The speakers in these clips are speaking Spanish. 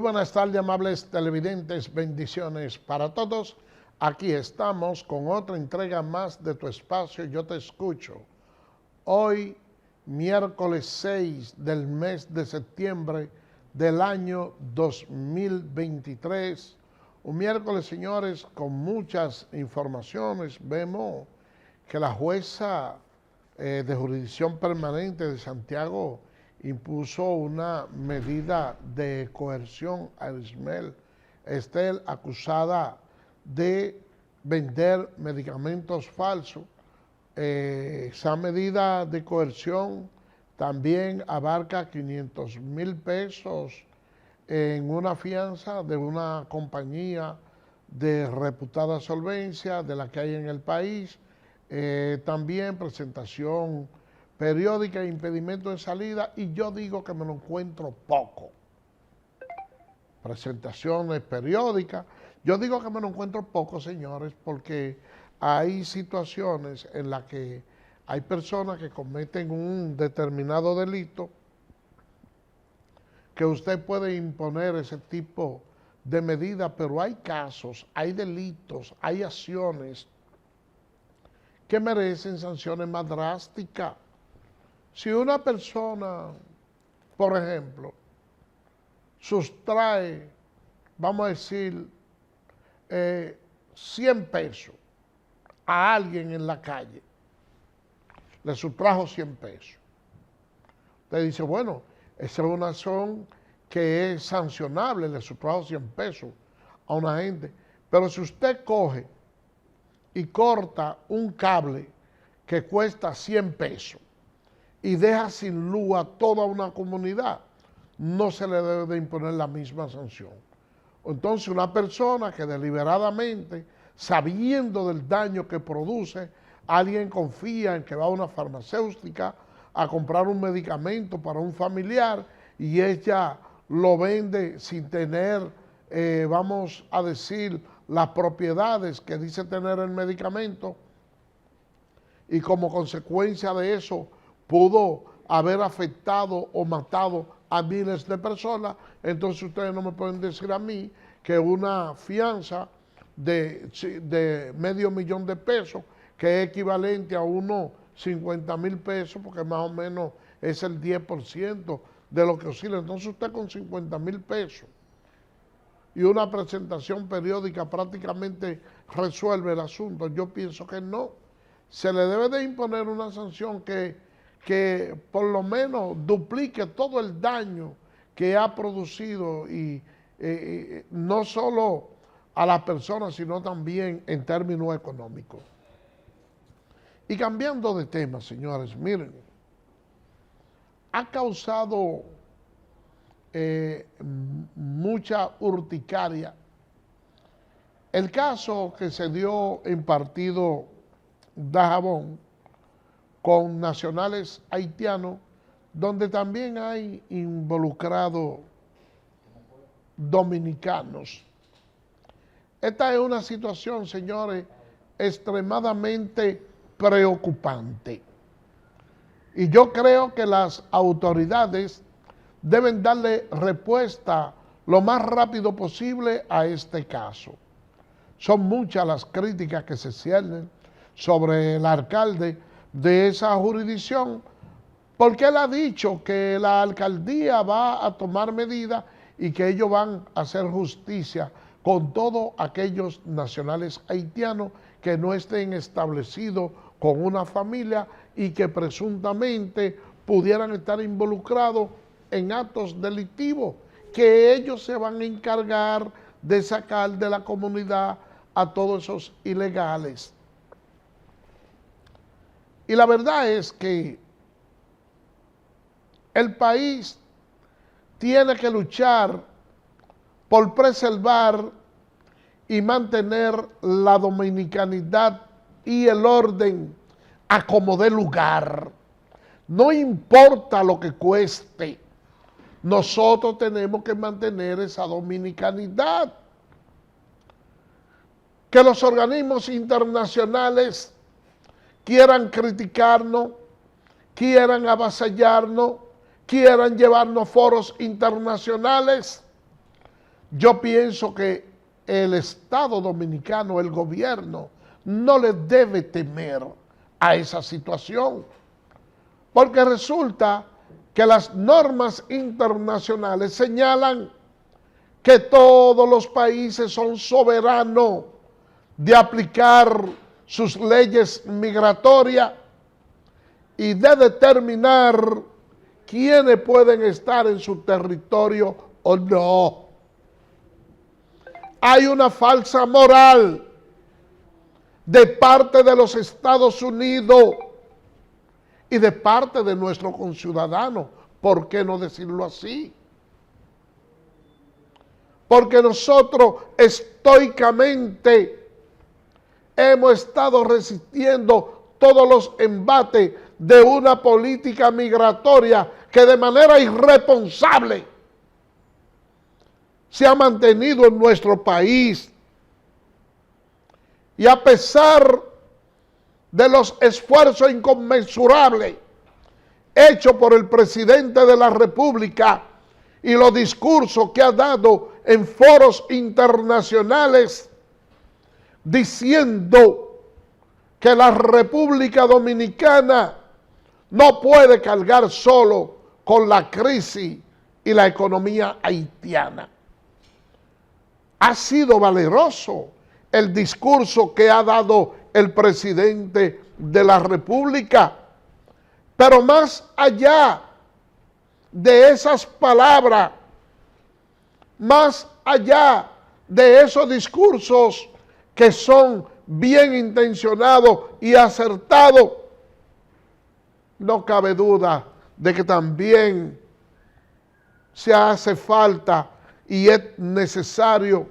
buenas tardes, amables televidentes, bendiciones para todos. Aquí estamos con otra entrega más de tu espacio Yo Te Escucho. Hoy, miércoles 6 del mes de septiembre del año 2023. Un miércoles, señores, con muchas informaciones. Vemos que la jueza de jurisdicción permanente de Santiago impuso una medida de coerción a Ismael Estel, acusada de vender medicamentos falsos. Esa medida de coerción también abarca 500,000 pesos en una fianza de una compañía de reputada solvencia de la que hay en el país. También presentación periódica, impedimento de salida, y yo digo que me lo encuentro poco. Presentaciones periódicas, yo digo que me lo encuentro poco, señores, porque hay situaciones en las que hay personas que cometen un determinado delito que usted puede imponer ese tipo de medidas, pero hay casos, hay delitos, hay acciones que merecen sanciones más drásticas. Si una persona, por ejemplo, sustrae, vamos a decir, 100 pesos a alguien en la calle, le sustrajo 100 pesos. Usted dice, bueno, esa es una acción que es sancionable, le sustrajo 100 pesos a una gente. Pero si usted coge y corta un cable que cuesta 100 pesos y deja sin luz a toda una comunidad, no se le debe de imponer la misma sanción. Entonces, una persona que deliberadamente, sabiendo del daño que produce, alguien confía en que va a una farmacéutica a comprar un medicamento para un familiar y ella lo vende sin tener, vamos a decir, las propiedades que dice tener el medicamento, y como consecuencia de eso pudo haber afectado o matado a miles de personas. Entonces ustedes no me pueden decir a mí que una fianza de $500,000 de pesos, que es equivalente a unos 50,000 pesos, porque más o menos es el 10% de lo que oscila. Entonces usted con 50,000 pesos y una presentación periódica prácticamente resuelve el asunto. Yo pienso que no. Se le debe de imponer una sanción que por lo menos duplique todo el daño que ha producido, y no solo a las personas, sino también en términos económicos. Y cambiando de tema, señores, miren, ha causado mucha urticaria el caso que se dio en Partido Dajabón con nacionales haitianos, donde también hay involucrados dominicanos. Esta es una situación, señores, extremadamente preocupante. Y yo creo que las autoridades deben darle respuesta lo más rápido posible a este caso. Son muchas las críticas que se ciernen sobre el alcalde de esa jurisdicción, porque él ha dicho que la alcaldía va a tomar medidas y que ellos van a hacer justicia con todos aquellos nacionales haitianos que no estén establecidos con una familia y que presuntamente pudieran estar involucrados en actos delictivos, que ellos se van a encargar de sacar de la comunidad a todos esos ilegales. Y la verdad es que el país tiene que luchar por preservar y mantener la dominicanidad y el orden a como dé lugar. No importa lo que cueste, nosotros tenemos que mantener esa dominicanidad. Que los organismos internacionales quieran criticarnos, quieran avasallarnos, quieran llevarnos foros internacionales, yo pienso que el Estado dominicano, el gobierno, no le debe temer a esa situación, porque resulta que las normas internacionales señalan que todos los países son soberanos de aplicar sus leyes migratorias y de determinar quiénes pueden estar en su territorio o no. Hay una falsa moral de parte de los Estados Unidos y de parte de nuestros conciudadanos. ¿Por qué no decirlo así? Porque nosotros estoicamente hemos estado resistiendo todos los embates de una política migratoria que de manera irresponsable se ha mantenido en nuestro país. Y a pesar de los esfuerzos inconmensurables hechos por el presidente de la República y los discursos que ha dado en foros internacionales diciendo que la República Dominicana no puede cargar solo con la crisis y la economía haitiana. Ha sido valeroso el discurso que ha dado el presidente de la República, pero más allá de esas palabras, más allá de esos discursos que son bien intencionados y acertados, no cabe duda de que también se hace falta y es necesario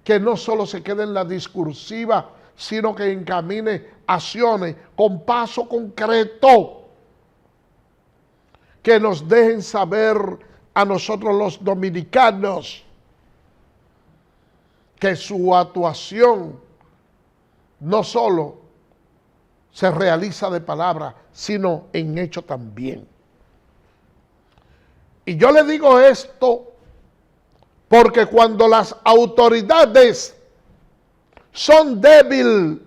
que no solo se quede en la discursiva, sino que encamine acciones con paso concreto que nos dejen saber a nosotros los dominicanos que su actuación no solo se realiza de palabra, sino en hecho también. Y yo le digo esto porque cuando las autoridades son débiles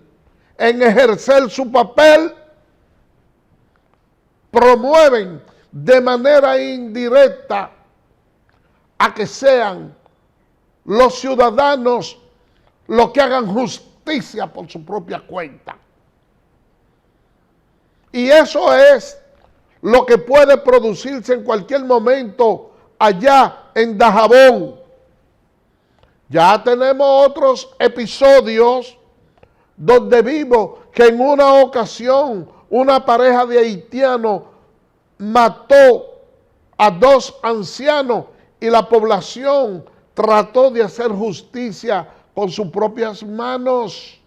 en ejercer su papel, promueven de manera indirecta a que sean los ciudadanos los que hagan justicia por su propia cuenta. Y eso es lo que puede producirse en cualquier momento allá en Dajabón. Ya tenemos otros episodios donde vimos que en una ocasión una pareja de haitianos mató a 2 ancianos y la población trató de hacer justicia con sus propias manos.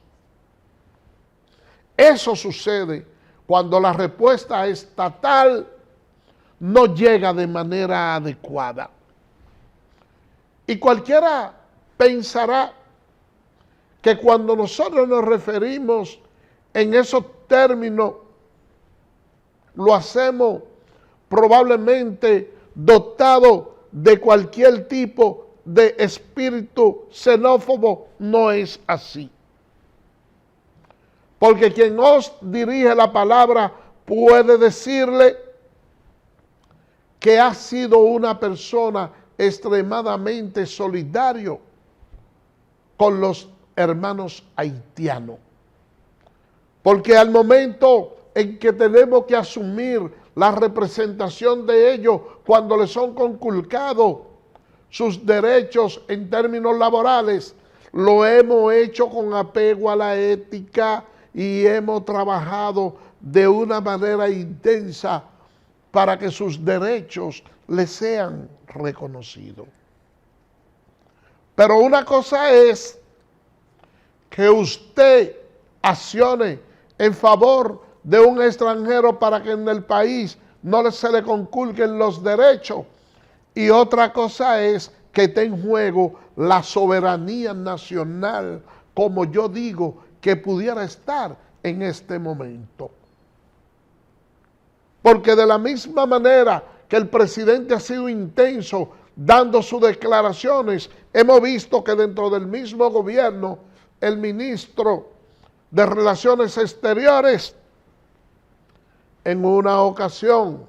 Eso sucede cuando la respuesta estatal no llega de manera adecuada. Y cualquiera pensará que cuando nosotros nos referimos en esos términos, lo hacemos probablemente dotado de cualquier tipo de espíritu xenófobo. No es así. Porque quien os dirige la palabra puede decirle que ha sido una persona extremadamente solidario con los hermanos haitianos. Porque al momento en que tenemos que asumir la representación de ellos cuando les son conculcados sus derechos en términos laborales, lo hemos hecho con apego a la ética y hemos trabajado de una manera intensa para que sus derechos les sean reconocidos. Pero una cosa es que usted accione en favor de un extranjero para que en el país no se le conculquen los derechos. Y otra cosa es que esté en juego la soberanía nacional, como yo digo, que pudiera estar en este momento. Porque de la misma manera que el presidente ha sido intenso dando sus declaraciones. Hemos visto que dentro del mismo gobierno, el ministro de Relaciones Exteriores, en una ocasión,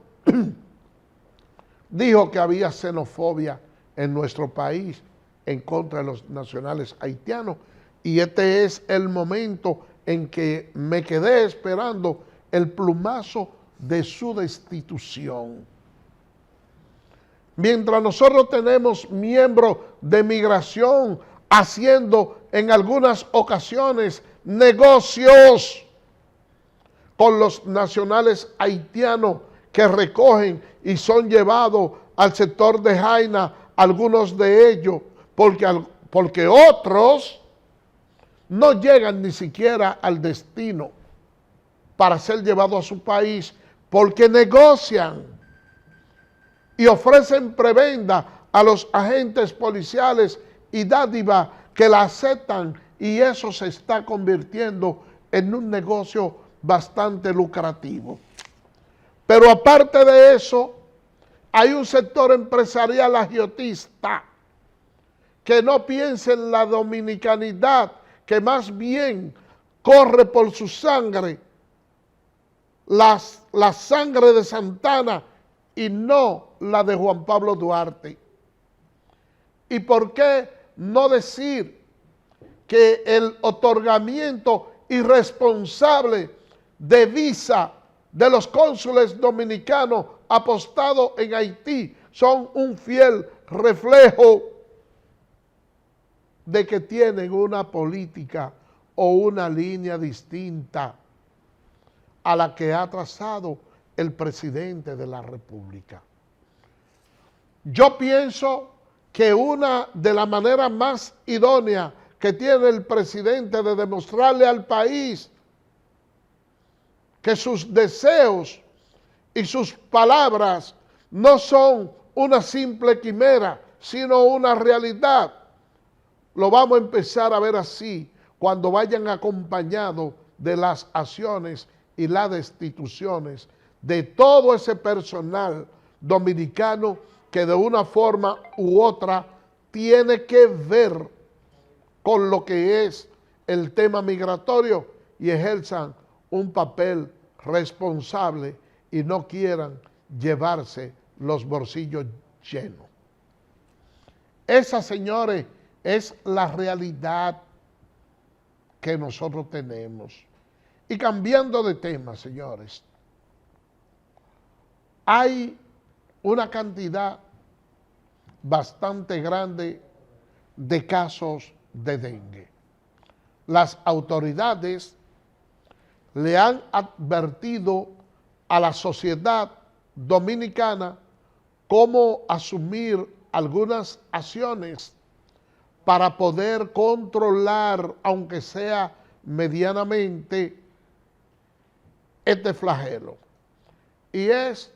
dijo que había xenofobia en nuestro país en contra de los nacionales haitianos, y este es el momento en que me quedé esperando el plumazo de su destitución. Mientras nosotros tenemos miembros de migración haciendo en algunas ocasiones negocios con los nacionales haitianos que recogen y son llevados al sector de Jaina, algunos de ellos, porque otros no llegan ni siquiera al destino para ser llevados a su país, porque negocian y ofrecen prebenda a los agentes policiales y dádiva que la aceptan, y eso se está convirtiendo en un negocio bastante lucrativo. Pero aparte de eso, hay un sector empresarial agiotista que no piensa en la dominicanidad, que más bien corre por su sangre la sangre de Santana y no la de Juan Pablo Duarte. ¿Y por qué no decir que el otorgamiento irresponsable de visa de los cónsules dominicanos apostados en Haití son un fiel reflejo de que tienen una política o una línea distinta a la que ha trazado el presidente de la República? Yo pienso que una de las maneras más idóneas que tiene el presidente de demostrarle al país que sus deseos y sus palabras no son una simple quimera, sino una realidad, lo vamos a empezar a ver así cuando vayan acompañados de las acciones y las destituciones de todo ese personal dominicano que de una forma u otra tiene que ver con lo que es el tema migratorio y ejerzan un papel responsable y no quieran llevarse los bolsillos llenos. Esa, señores, es la realidad que nosotros tenemos. Y cambiando de tema, señores, hay una cantidad bastante grande de casos de dengue. Las autoridades le han advertido a la sociedad dominicana cómo asumir algunas acciones para poder controlar, aunque sea medianamente, este flagelo. Y es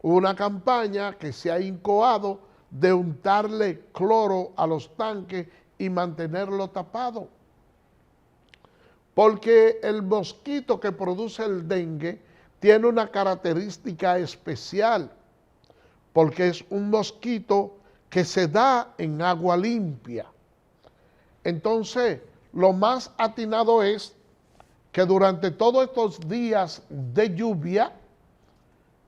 una campaña que se ha incoado de untarle cloro a los tanques y mantenerlo tapado. Porque el mosquito que produce el dengue tiene una característica especial, porque es un mosquito que se da en agua limpia. Entonces, lo más atinado es que durante todos estos días de lluvia,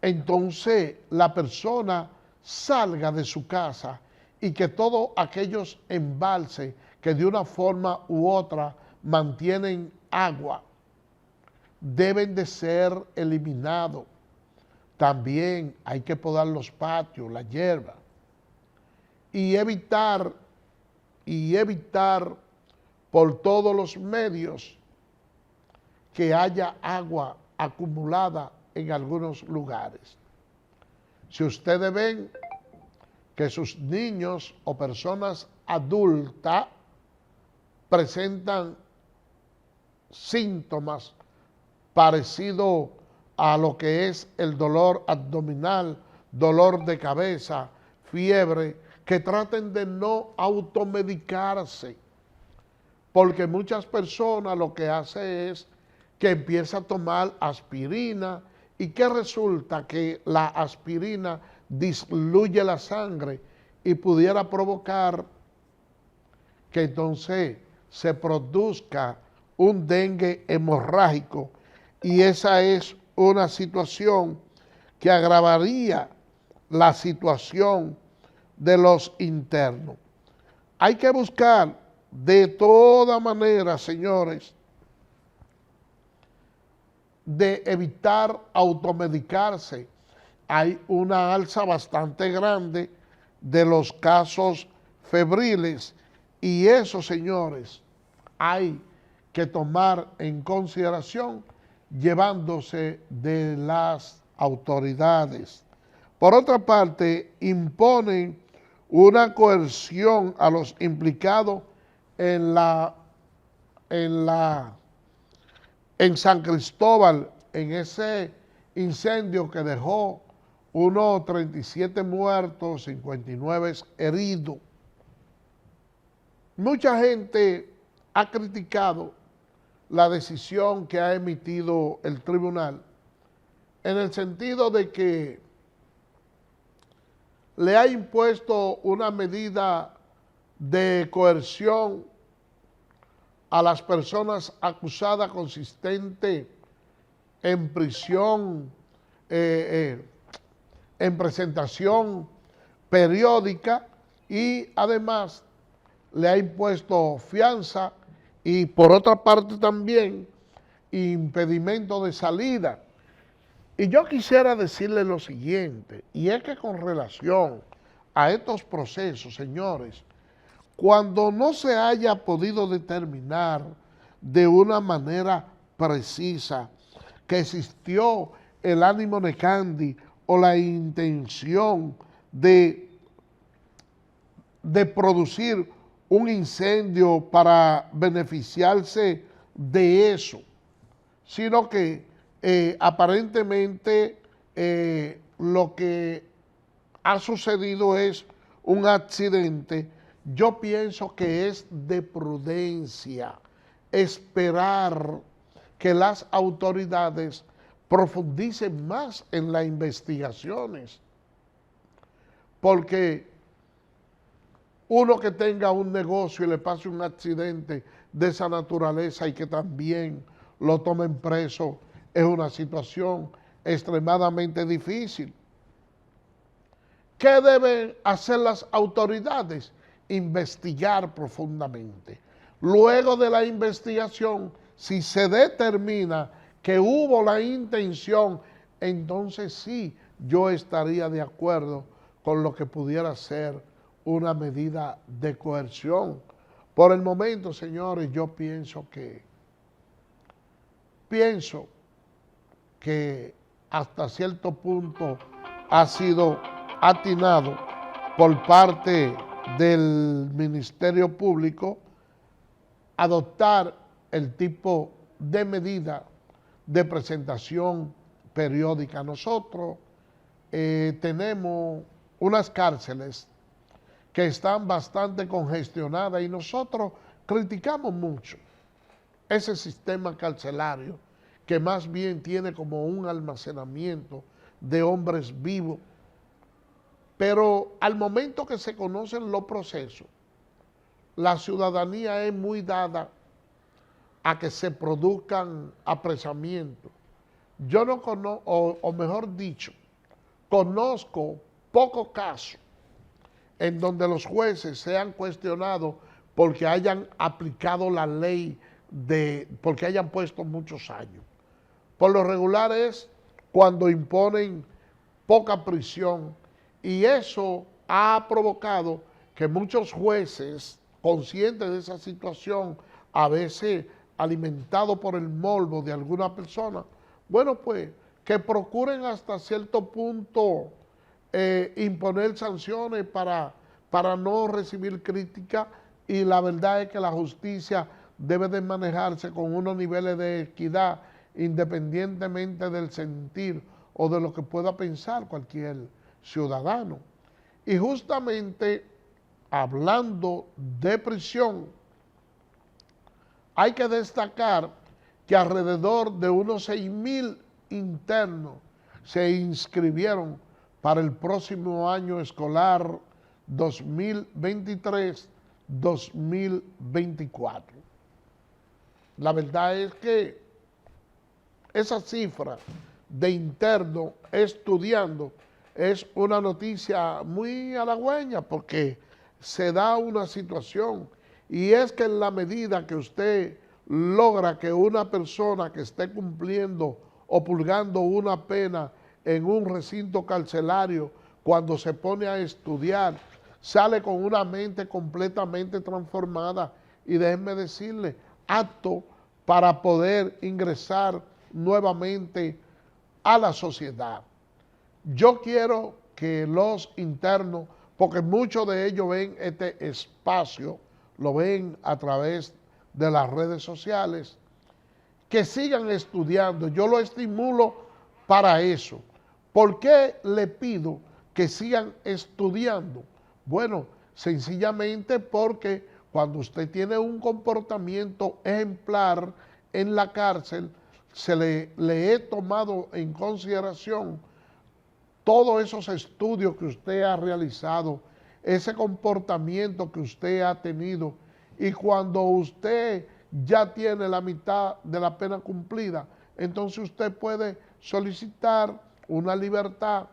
entonces la persona salga de su casa y que todos aquellos embalses que de una forma u otra mantienen agua deben de ser eliminados. También hay que podar los patios, la hierba, y evitar por todos los medios que haya agua acumulada en algunos lugares. Si ustedes ven que sus niños o personas adultas presentan síntomas parecidos a lo que es el dolor abdominal, dolor de cabeza, fiebre, que traten de no automedicarse, porque muchas personas lo que hacen es que empieza a tomar aspirina y que resulta que la aspirina disluye la sangre y pudiera provocar que entonces se produzca un dengue hemorrágico, y esa es una situación que agravaría la situación de los internos. Hay que buscar de toda manera, señores, de evitar automedicarse. Hay una alza bastante grande de los casos febriles, y eso, señores, hay que tomar en consideración llevándose de las autoridades. Por otra parte, imponen una coerción a los implicados en San Cristóbal, en ese incendio que dejó unos 37 muertos, 59 heridos. Mucha gente ha criticado la decisión que ha emitido el tribunal, en el sentido de que le ha impuesto una medida de coerción a las personas acusadas, consistente en prisión, en presentación periódica, y además le ha impuesto fianza y por otra parte también impedimento de salida. Y yo quisiera decirle lo siguiente, y es que con relación a estos procesos, señores, cuando no se haya podido determinar de una manera precisa que existió el ánimo necandi o la intención de producir un incendio para beneficiarse de eso, sino que aparentemente lo que ha sucedido es un accidente. Yo pienso que es de prudencia esperar que las autoridades profundicen más en las investigaciones, porque uno que tenga un negocio y le pase un accidente de esa naturaleza y que también lo tomen preso es una situación extremadamente difícil. ¿Qué deben hacer las autoridades? Investigar profundamente. Luego de la investigación, si se determina que hubo la intención, entonces sí, yo estaría de acuerdo con lo que pudiera ser una medida de coerción. Por el momento, señores, yo pienso que hasta cierto punto ha sido atinado por parte del Ministerio Público adoptar el tipo de medida de presentación periódica. Nosotros tenemos unas cárceles que están bastante congestionadas y nosotros criticamos mucho ese sistema carcelario que más bien tiene como un almacenamiento de hombres vivos. Pero al momento que se conocen los procesos, la ciudadanía es muy dada a que se produzcan apresamientos. Yo no conozco, o mejor dicho, conozco pocos casos en donde los jueces sean cuestionados porque hayan aplicado la ley, porque hayan puesto muchos años. Por lo regular es cuando imponen poca prisión, y eso ha provocado que muchos jueces, conscientes de esa situación, a veces alimentados por el morbo de alguna persona, bueno, pues que procuren hasta cierto punto imponer sanciones para no recibir crítica, y la verdad es que la justicia debe de manejarse con unos niveles de equidad independientemente del sentir o de lo que pueda pensar cualquier ciudadano. Y justamente hablando de prisión, hay que destacar que alrededor de unos 6,000 internos se inscribieron para el próximo año escolar 2023-2024. La verdad es que esa cifra de internos estudiando es una noticia muy halagüeña porque se da una situación y es que en la medida que usted logra que una persona que esté cumpliendo o purgando una pena en un recinto carcelario, cuando se pone a estudiar, sale con una mente completamente transformada y déjenme decirle, apto para poder ingresar nuevamente a la sociedad. Yo quiero que los internos, porque muchos de ellos ven este espacio, lo ven a través de las redes sociales, que sigan estudiando. Yo lo estimulo para eso. ¿Por qué le pido que sigan estudiando? Bueno, sencillamente porque cuando usted tiene un comportamiento ejemplar en la cárcel, le he tomado en consideración todos esos estudios que usted ha realizado, ese comportamiento que usted ha tenido, y cuando usted ya tiene la mitad de la pena cumplida, entonces usted puede solicitar una libertad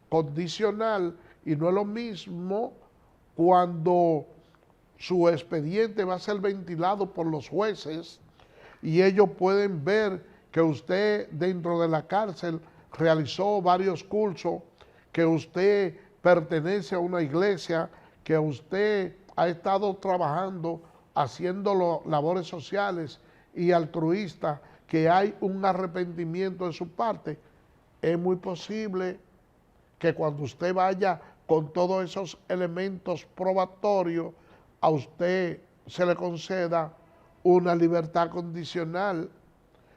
condicional, y no es lo mismo cuando su expediente va a ser ventilado por los jueces y ellos pueden ver que usted dentro de la cárcel realizó varios cursos, que usted pertenece a una iglesia, que usted ha estado trabajando, haciendo labores sociales y altruistas, que hay un arrepentimiento de su parte. Es muy posible que cuando usted vaya con todos esos elementos probatorios, a usted se le conceda una libertad condicional.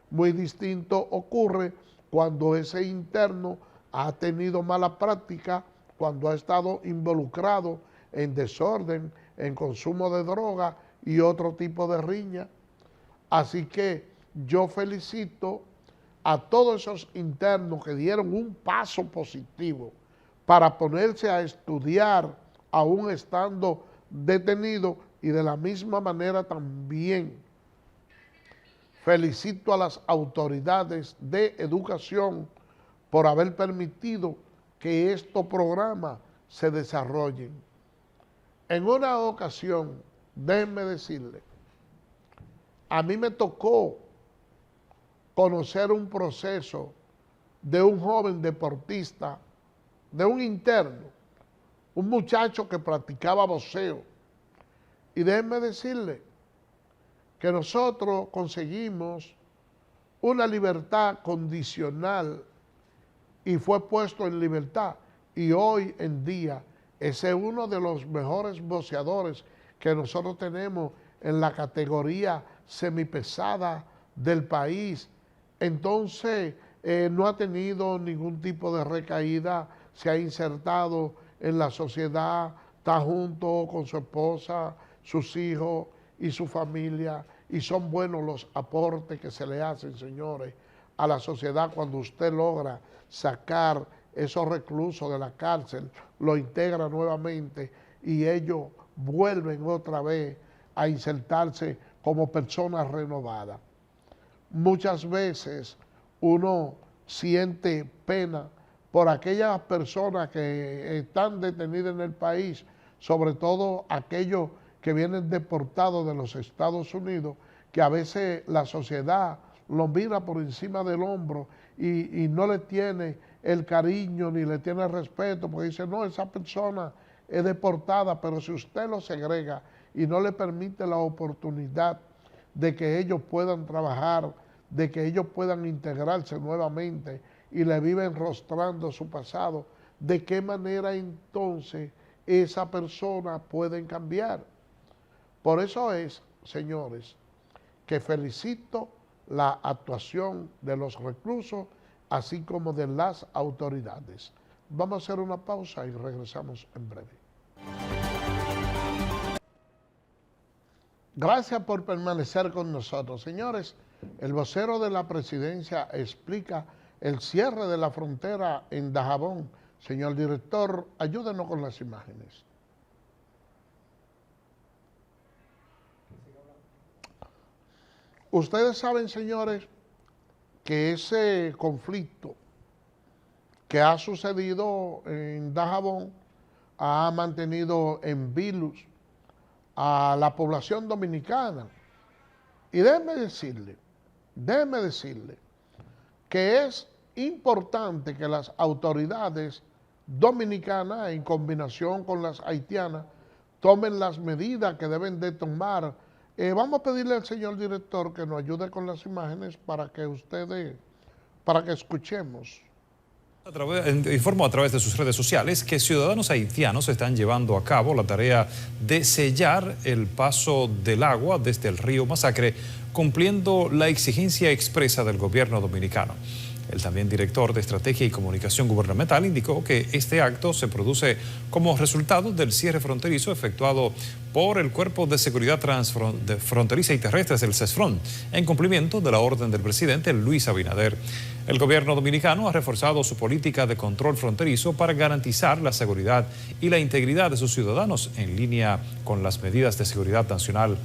Muy distinto ocurre cuando ese interno ha tenido mala práctica, cuando ha estado involucrado en desorden, en consumo de droga y otro tipo de riña. Así que yo felicito a todos esos internos que dieron un paso positivo para ponerse a estudiar aún estando detenidos, y de la misma manera también felicito a las autoridades de educación por haber permitido que estos programas se desarrollen. En una ocasión, déjenme decirle, a mí me tocó conocer un proceso de un joven deportista, de un interno, un muchacho que practicaba boxeo. Y déjenme decirle que nosotros conseguimos una libertad condicional y fue puesto en libertad. Y hoy en día ese es uno de los mejores boxeadores que nosotros tenemos en la categoría semipesada del país. Entonces no ha tenido ningún tipo de recaída, se ha insertado en la sociedad, está junto con su esposa, sus hijos y su familia, y son buenos los aportes que se le hacen, señores, a la sociedad cuando usted logra sacar esos reclusos de la cárcel, lo integra nuevamente y ellos vuelven otra vez a insertarse como personas renovadas. Muchas veces uno siente pena por aquellas personas que están detenidas en el país, sobre todo aquellos que vienen deportados de los Estados Unidos, que a veces la sociedad los mira por encima del hombro y no le tiene el cariño ni le tiene el respeto, porque dice, no, esa persona es deportada, pero si usted lo segrega y no le permite la oportunidad de que ellos puedan trabajar, de que ellos puedan integrarse nuevamente y le viven rostrando su pasado, ¿de qué manera entonces esa persona puede cambiar? Por eso es, señores, que felicito la actuación de los reclusos, así como de las autoridades. Vamos a hacer una pausa y regresamos en breve. Gracias por permanecer con nosotros. Señores, el vocero de la presidencia explica el cierre de la frontera en Dajabón. Señor director, ayúdenos con las imágenes. Ustedes saben, señores, que ese conflicto que ha sucedido en Dajabón ha mantenido en virus a la población dominicana. Y déjeme decirle que es importante que las autoridades dominicanas, en combinación con las haitianas, tomen las medidas que deben de tomar. Vamos a pedirle al señor director que nos ayude con las imágenes para que escuchemos. Informó a través de sus redes sociales que ciudadanos haitianos están llevando a cabo la tarea de sellar el paso del agua desde el río Masacre, cumpliendo la exigencia expresa del gobierno dominicano. El también director de Estrategia y Comunicación Gubernamental indicó que este acto se produce como resultado del cierre fronterizo efectuado por el Cuerpo de Seguridad Fronteriza y Terrestres, el CESFRON, en cumplimiento de la orden del presidente Luis Abinader. El gobierno dominicano ha reforzado su política de control fronterizo para garantizar la seguridad y la integridad de sus ciudadanos en línea con las medidas de seguridad nacional.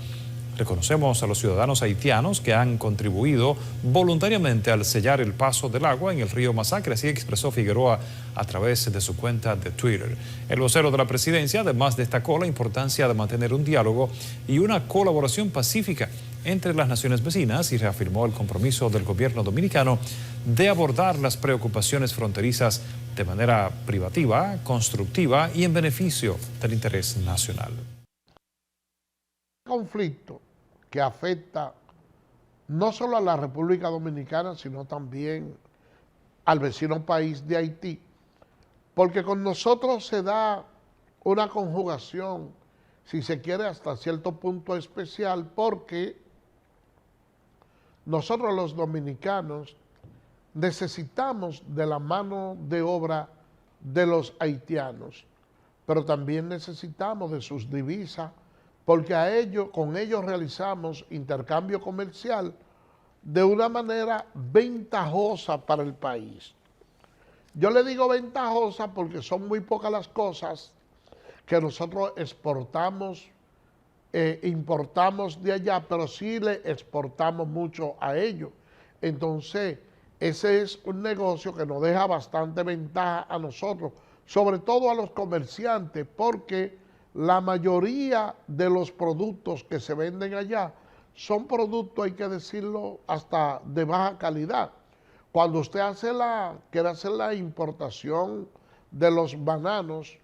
Reconocemos a los ciudadanos haitianos que han contribuido voluntariamente al sellar el paso del agua en el río Masacre, así expresó Figueroa a través de su cuenta de Twitter. El vocero de la presidencia además destacó la importancia de mantener un diálogo y una colaboración pacífica entre las naciones vecinas y reafirmó el compromiso del gobierno dominicano de abordar las preocupaciones fronterizas de manera privativa, constructiva y en beneficio del interés nacional. Conflicto que afecta no solo a la República Dominicana, sino también al vecino país de Haití, porque con nosotros se da una conjugación, si se quiere, hasta cierto punto especial, porque nosotros los dominicanos necesitamos de la mano de obra de los haitianos, pero también necesitamos de sus divisas, porque con ellos realizamos intercambio comercial de una manera ventajosa para el país. Yo le digo ventajosa porque son muy pocas las cosas que nosotros exportamos, importamos de allá, pero sí le exportamos mucho a ellos. Entonces, ese es un negocio que nos deja bastante ventaja a nosotros, sobre todo a los comerciantes, porque la mayoría de los productos que se venden allá son productos, hay que decirlo, hasta de baja calidad. Cuando usted quiere hacer la importación de los bananos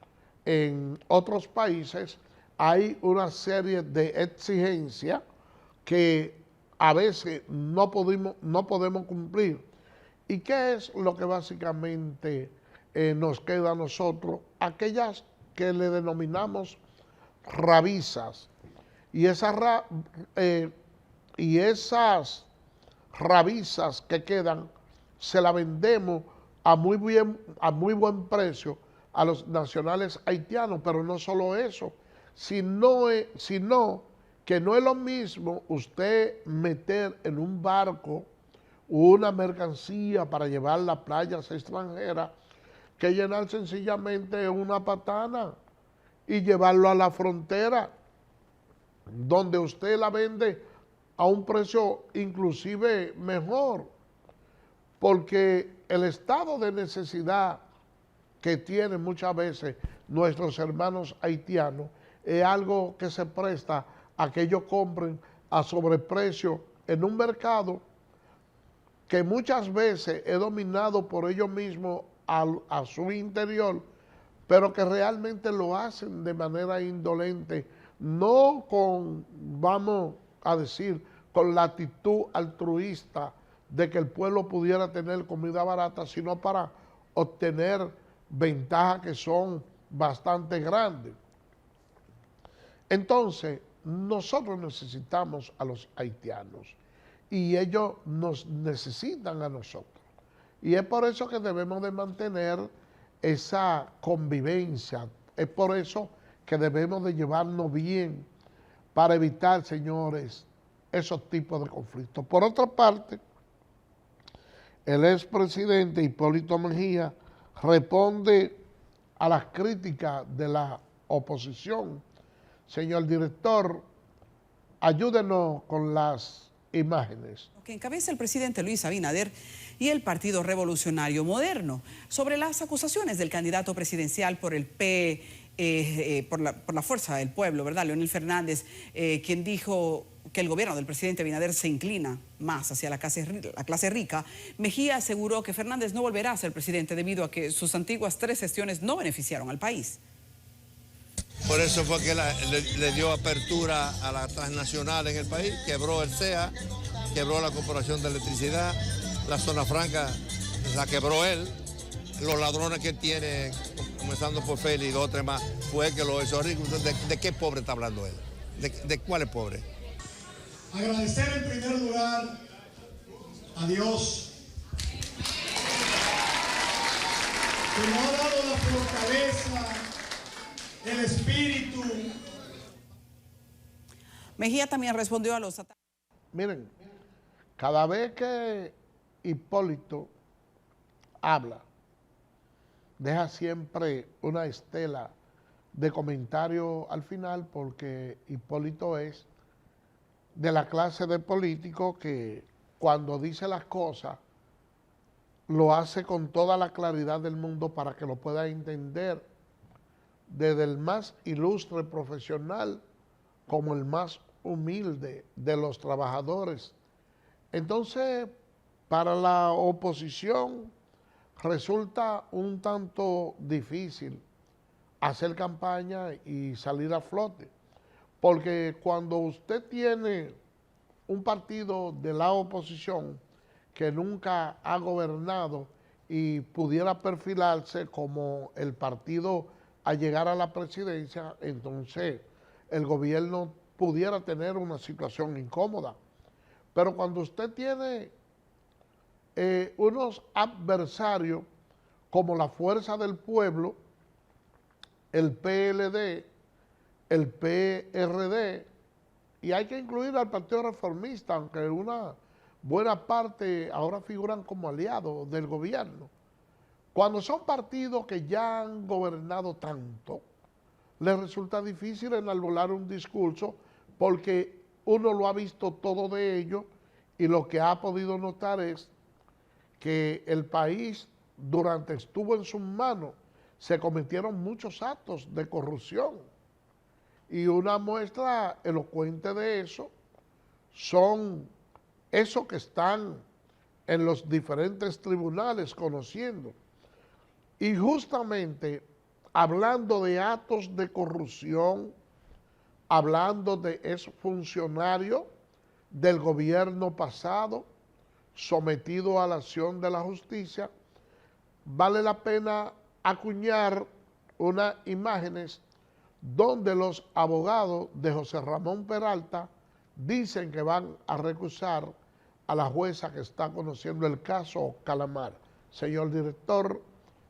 en otros países, hay una serie de exigencias que a veces no podemos cumplir. ¿Y qué es lo que básicamente nos queda a nosotros? Aquellas que le denominamos rabizas, y esas rabizas que quedan se las vendemos a muy buen precio a los nacionales haitianos, pero no solo eso, sino que no es lo mismo usted meter en un barco una mercancía para llevarla a playas extranjeras que llenar sencillamente una patana y llevarlo a la frontera, donde usted la vende a un precio inclusive mejor, porque el estado de necesidad que tienen muchas veces nuestros hermanos haitianos es algo que se presta a que ellos compren a sobreprecio en un mercado que muchas veces es dominado por ellos mismos a su interior, pero que realmente lo hacen de manera indolente, no con, vamos a decir, con la actitud altruista de que el pueblo pudiera tener comida barata, sino para obtener ventajas que son bastante grandes. Entonces, nosotros necesitamos a los haitianos y ellos nos necesitan a nosotros. Y es por eso que debemos de mantener esa convivencia, es por eso que debemos de llevarnos bien para evitar, señores, esos tipos de conflictos. Por otra parte, el expresidente Hipólito Mejía responde a las críticas de la oposición. Señor director, ayúdenos con las imágenes. Que encabeza el presidente Luis Abinader y el Partido Revolucionario Moderno sobre las acusaciones del candidato presidencial por el por la Fuerza del Pueblo, ¿verdad? Leonel Fernández, quien dijo que el gobierno del presidente Abinader se inclina más hacia la clase rica. Mejía aseguró que Fernández no volverá a ser presidente debido a que sus antiguas 3 gestiones no beneficiaron al país. Por eso fue que le dio apertura a la transnacional en el país, quebró el CEA, quebró la Corporación de Electricidad, la Zona Franca la quebró él, los ladrones que tiene, comenzando por Félix y 2 o 3 más, fue que lo hizo rico. ¿De qué pobre está hablando él? ¿De cuál es pobre? Agradecer en primer lugar a Dios que nos ha dado la fortaleza, el espíritu. Mejía también respondió a los ataques. Miren, cada vez que Hipólito habla, deja siempre una estela de comentario al final, porque Hipólito es de la clase de político que cuando dice las cosas lo hace con toda la claridad del mundo para que lo pueda entender desde el más ilustre profesional como el más humilde de los trabajadores. Entonces, para la oposición resulta un tanto difícil hacer campaña y salir a flote, porque cuando usted tiene un partido de la oposición que nunca ha gobernado y pudiera perfilarse como el partido a llegar a la presidencia, entonces el gobierno pudiera tener una situación incómoda. Pero cuando usted tiene unos adversarios como la Fuerza del Pueblo, el PLD, el PRD, y hay que incluir al Partido Reformista, aunque una buena parte ahora figuran como aliados del gobierno. Cuando son partidos que ya han gobernado tanto, les resulta difícil enarbolar un discurso porque uno lo ha visto todo de ello y lo que ha podido notar es que el país, durante estuvo en sus manos, se cometieron muchos actos de corrupción. Y una muestra elocuente de eso son esos que están en los diferentes tribunales conociendo. Y justamente hablando de actos de corrupción, hablando de esos funcionarios del gobierno pasado sometido a la acción de la justicia, vale la pena acuñar unas imágenes donde los abogados de José Ramón Peralta dicen que van a recusar a la jueza que está conociendo el caso Calamar. Señor director,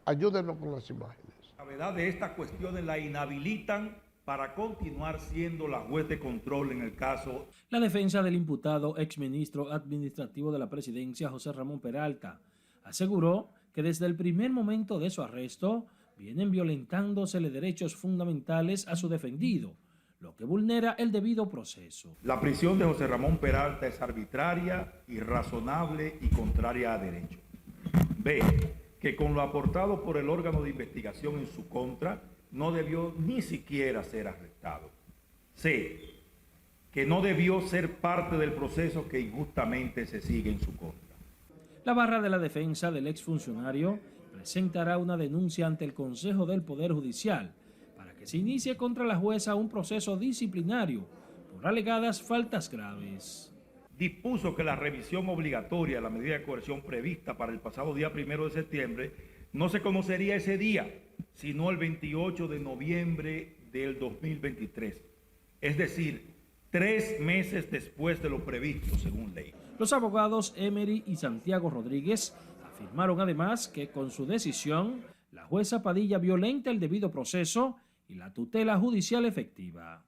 ayúdenos con las imágenes. La gravedad de estas cuestiones la inhabilitan para continuar siendo la juez de control en el caso. La defensa del imputado exministro administrativo de la presidencia, José Ramón Peralta, aseguró que desde el primer momento de su arresto vienen violentándosele derechos fundamentales a su defendido, lo que vulnera el debido proceso. La prisión de José Ramón Peralta es arbitraria, irrazonable y contraria a derecho. B, que con lo aportado por el órgano de investigación en su contra, no debió ni siquiera ser arrestado. C, que no debió ser parte del proceso que injustamente se sigue en su contra. La barra de la defensa del exfuncionario presentará una denuncia ante el Consejo del Poder Judicial para que se inicie contra la jueza un proceso disciplinario por alegadas faltas graves. Dispuso que la revisión obligatoria de la medida de coerción prevista para el pasado día 1 de septiembre no se conocería ese día, sino el 28 de noviembre del 2023. Es decir, 3 meses después de lo previsto, según ley. Los abogados Emery y Santiago Rodríguez afirmaron además que con su decisión, la jueza Padilla violenta el debido proceso y la tutela judicial efectiva.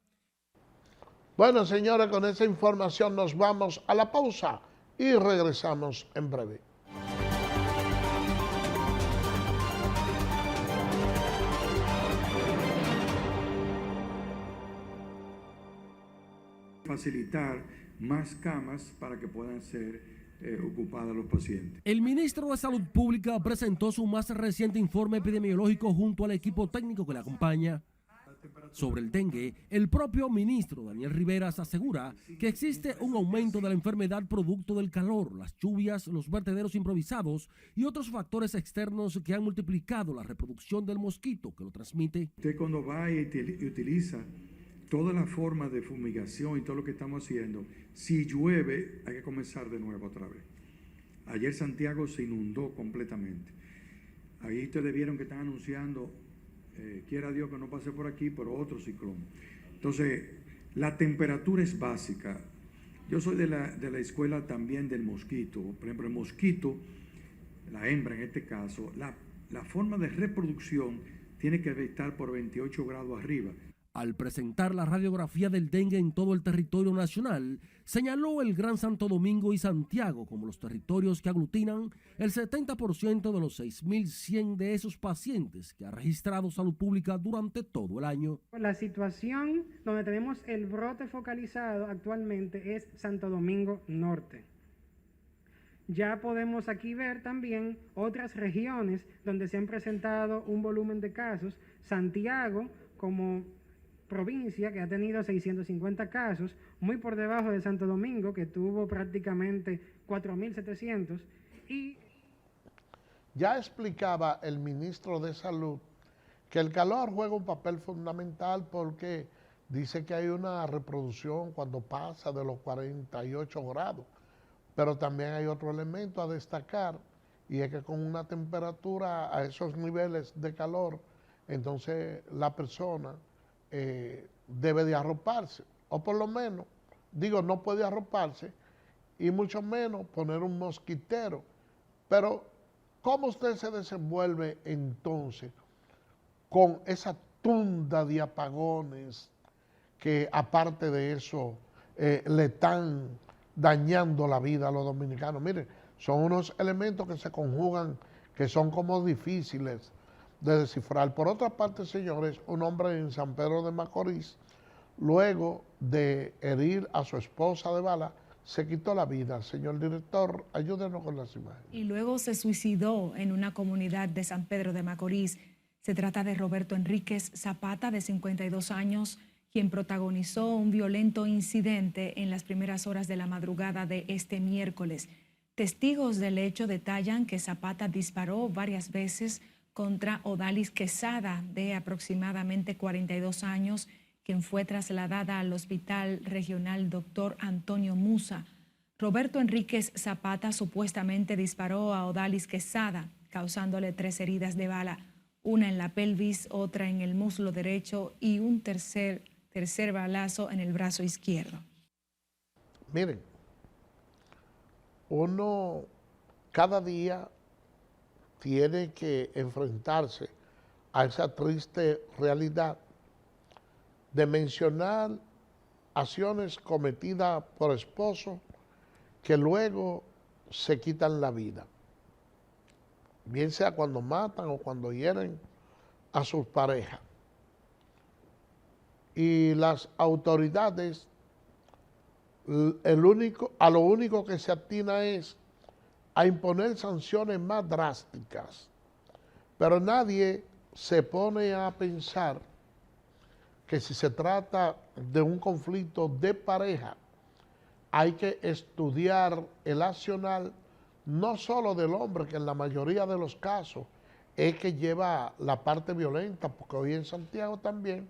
Bueno, señores, con esa información nos vamos a la pausa y regresamos en breve. Facilitar más camas para que puedan ser ocupadas los pacientes. El ministro de Salud Pública presentó su más reciente informe epidemiológico junto al equipo técnico que le acompaña. Sobre el dengue, el propio ministro Daniel Rivera asegura que existe un aumento de la enfermedad producto del calor, las lluvias, los vertederos improvisados y otros factores externos que han multiplicado la reproducción del mosquito que lo transmite. Usted cuando va y utiliza todas las formas de fumigación y todo lo que estamos haciendo, si llueve hay que comenzar de nuevo otra vez. Ayer Santiago se inundó completamente. Ahí ustedes vieron que están anunciando, quiera Dios que no pase por aquí, pero otro ciclón. Entonces, la temperatura es básica. Yo soy de la escuela también del mosquito. Por ejemplo, el mosquito, la hembra en este caso, la forma de reproducción tiene que estar por 28 grados arriba. Al presentar la radiografía del dengue en todo el territorio nacional, señaló el Gran Santo Domingo y Santiago como los territorios que aglutinan el 70% de los 6.100 de esos pacientes que ha registrado Salud Pública durante todo el año. La situación donde tenemos el brote focalizado actualmente es Santo Domingo Norte. Ya podemos aquí ver también otras regiones donde se han presentado un volumen de casos. Santiago como provincia que ha tenido 650 casos, muy por debajo de Santo Domingo, que tuvo prácticamente 4.700. Y ya explicaba el ministro de Salud que el calor juega un papel fundamental porque dice que hay una reproducción cuando pasa de los 48 grados, pero también hay otro elemento a destacar, y es que con una temperatura a esos niveles de calor, entonces la persona debe de arroparse, o por lo menos, digo, no puede arroparse, y mucho menos poner un mosquitero. Pero, ¿cómo usted se desenvuelve entonces con esa tunda de apagones que, aparte de eso, le están dañando la vida a los dominicanos? Miren, son unos elementos que se conjugan, que son como difíciles de descifrar. Por otra parte, señores, un hombre en San Pedro de Macorís, luego de herir a su esposa de bala, se quitó la vida. Señor director, ayúdenos con las imágenes. Y luego se suicidó en una comunidad de San Pedro de Macorís. Se trata de Roberto Enríquez Zapata, de 52 años, quien protagonizó un violento incidente en las primeras horas de la madrugada de este miércoles. Testigos del hecho detallan que Zapata disparó varias veces contra Odalis Quesada, de aproximadamente 42 años, quien fue trasladada al Hospital Regional Dr. Antonio Musa. Roberto Enríquez Zapata supuestamente disparó a Odalis Quesada, causándole 3 heridas de bala, una en la pelvis, otra en el muslo derecho y un tercer balazo en el brazo izquierdo. Miren, uno cada día tiene que enfrentarse a esa triste realidad de mencionar acciones cometidas por esposos que luego se quitan la vida, bien sea cuando matan o cuando hieren a sus parejas. Y las autoridades a lo único que se atina es a imponer sanciones más drásticas, pero nadie se pone a pensar que si se trata de un conflicto de pareja, hay que estudiar el accionar no solo del hombre, que en la mayoría de los casos es que lleva la parte violenta, porque hoy en Santiago también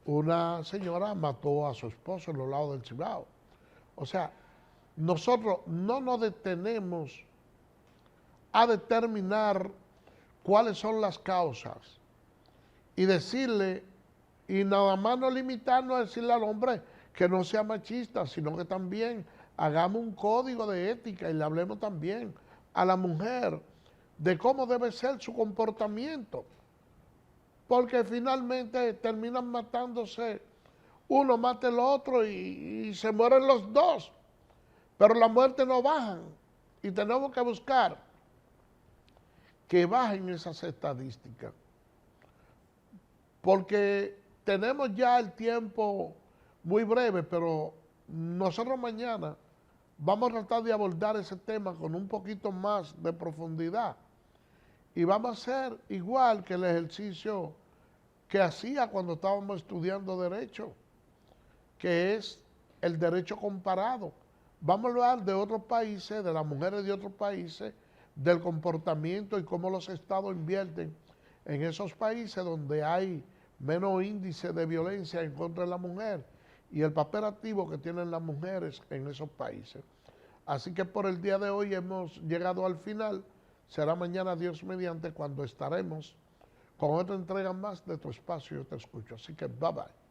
una señora mató a su esposo en los lados del Cibao. O sea, nosotros no nos detenemos a determinar cuáles son las causas y decirle, y nada más no limitarnos a decirle al hombre que no sea machista, sino que también hagamos un código de ética y le hablemos también a la mujer de cómo debe ser su comportamiento, porque finalmente terminan matándose, uno mata el otro y se mueren los dos, pero la muerte no bajan y tenemos que buscar que bajen esas estadísticas, porque tenemos ya el tiempo muy breve, pero nosotros mañana vamos a tratar de abordar ese tema con un poquito más de profundidad y vamos a hacer igual que el ejercicio que hacía cuando estábamos estudiando Derecho, que es el derecho comparado. Vamos a hablar de otros países, de las mujeres de otros países, del comportamiento y cómo los estados invierten en esos países donde hay menos índice de violencia en contra de la mujer y el papel activo que tienen las mujeres en esos países. Así que por el día de hoy hemos llegado al final. Será mañana, Dios mediante, cuando estaremos con otra entrega más de Tu Espacio Yo Te Escucho. Así que bye bye.